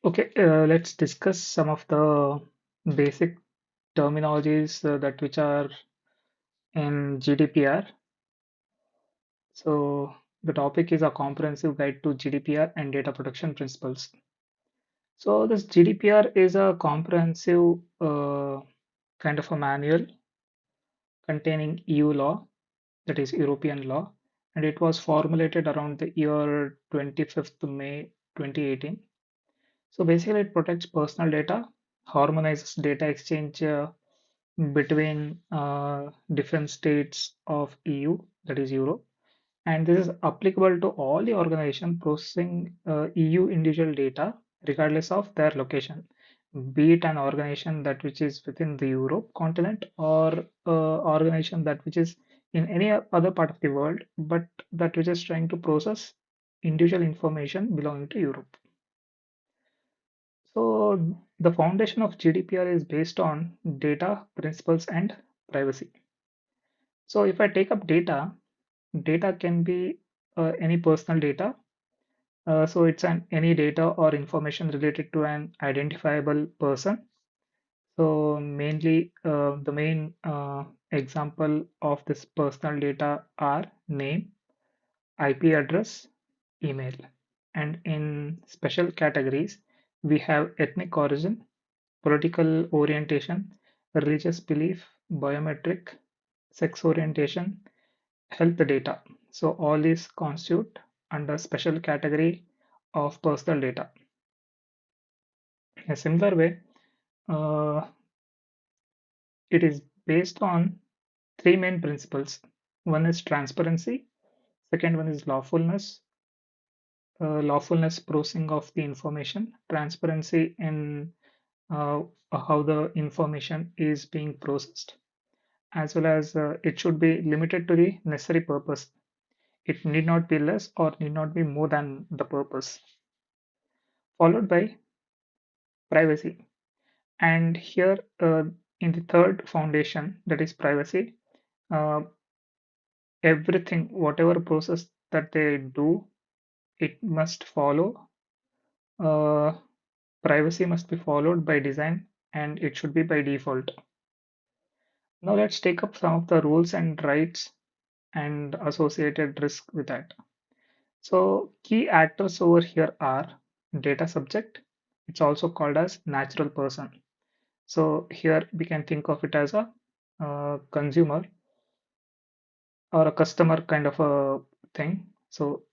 Okay, let's discuss some of the basic terminologies that which are in GDPR. So the topic is a comprehensive guide to GDPR and data protection principles. So this GDPR is a comprehensive kind of a manual containing EU law, that is European law, and it was formulated around the year 25th May 2018. So basically, it protects personal data, harmonizes data exchange between different states of EU, that is Europe, and this is applicable to all the organization processing EU individual data, regardless of their location, be it an organization that which is within the Europe continent or organization that which is in any other part of the world, but that which is trying to process individual information belonging to Europe. So the foundation of GDPR is based on data, principles, and privacy. So if I take up data, data can be any personal data. So it's an any data or information related to an identifiable person. So mainly the main example of this personal data are name, IP address, email. And in special categories, we have ethnic origin, political orientation, religious belief, biometric, sex orientation, health data. So all these constitute under special category of personal data. In a similar way, uh, it is based on three main principles. One is transparency, second one is lawfulness processing of the information, transparency in uh, how the information is being processed, as well as it should be limited to the necessary purpose. It need not be less or need not be more than the purpose. Followed by privacy. And here in the third foundation, that is privacy, uh, everything, whatever process that they do, it must follow. Uh, Privacy must be followed by design and it should be by default. Now let's take up some of the rules and rights and associated risk with that. So key actors over here are data subject. It's also called as natural person. So here we can think of it as a consumer or a customer kind of a thing. So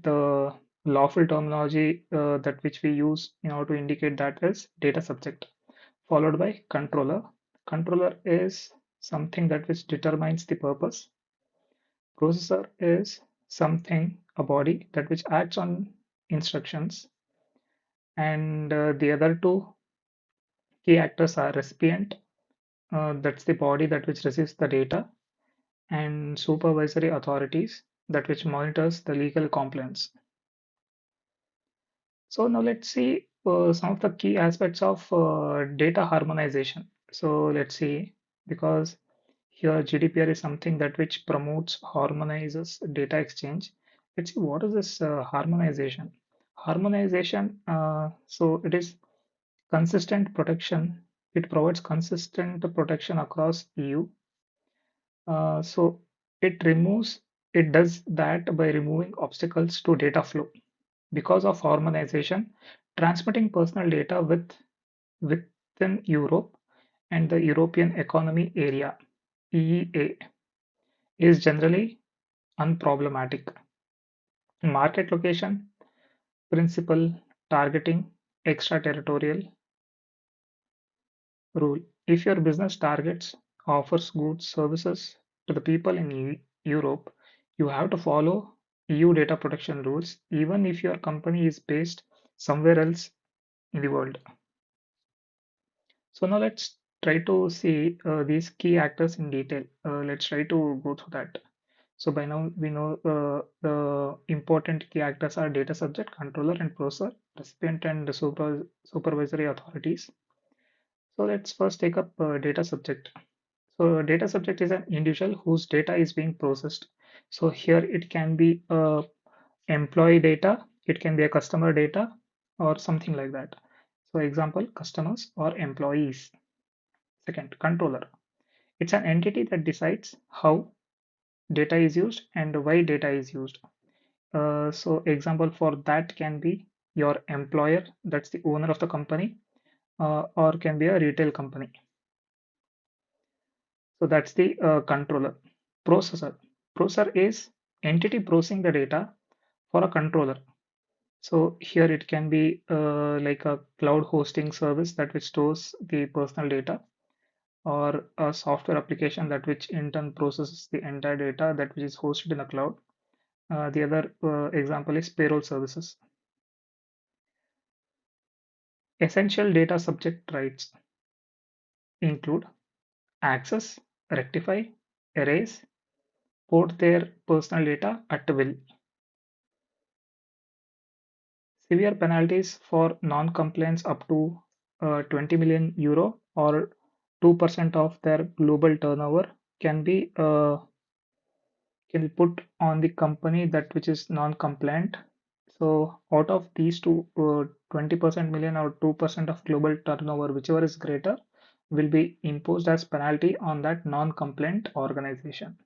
the lawful terminology that which we use in order to indicate that is data subject, followed by controller. Controller is something that which determines the purpose. Processor is something, a body that which acts on instructions, and the other two key actors are recipient, that's the body that which receives the data, and supervisory authorities that which monitors the legal compliance. So now let's see some of the key aspects of data harmonization. So let's see, because here GDPR is something that which promotes, harmonizes data exchange. Let's see what is this harmonization. Harmonization, so it is consistent protection. It provides consistent protection across EU. So it does that by removing obstacles to data flow. Because of harmonization, transmitting personal data within Europe and the European Economy Area (EEA) is generally unproblematic. Market location, principal, targeting, extraterritorial rule. If your business targets, offers goods, services to the people in Europe, you have to follow EU data protection rules, even if your company is based somewhere else in the world. So now let's try to see these key actors in detail. Let's try to go through that. So by now we know the important key actors are data subject, controller, and processor, recipient, and the supervisory authorities. So let's first take up data subject. So data subject is an individual whose data is being processed. So here it can be employee data, it can be a customer data, or something like that. So example, customers or employees. Second, controller. It's an entity that decides how data is used and why data is used. So example for that can be your employer, that's the owner of the company, or can be a retail company. So that's the controller. Processor. Processor is entity processing the data for a controller. So here it can be like a cloud hosting service that which stores the personal data, or a software application that which in turn processes the entire data that which is hosted in the cloud. The other example is payroll services. Essential data subject rights include access, rectify, erase, port their personal data at will. Severe penalties for non-compliance up to 20 million euro or 2% of their global turnover can be put on the company that which is non-compliant. So out of these two, 20% million or 2% of global turnover, whichever is greater, will be imposed as penalty on that non-compliant organization.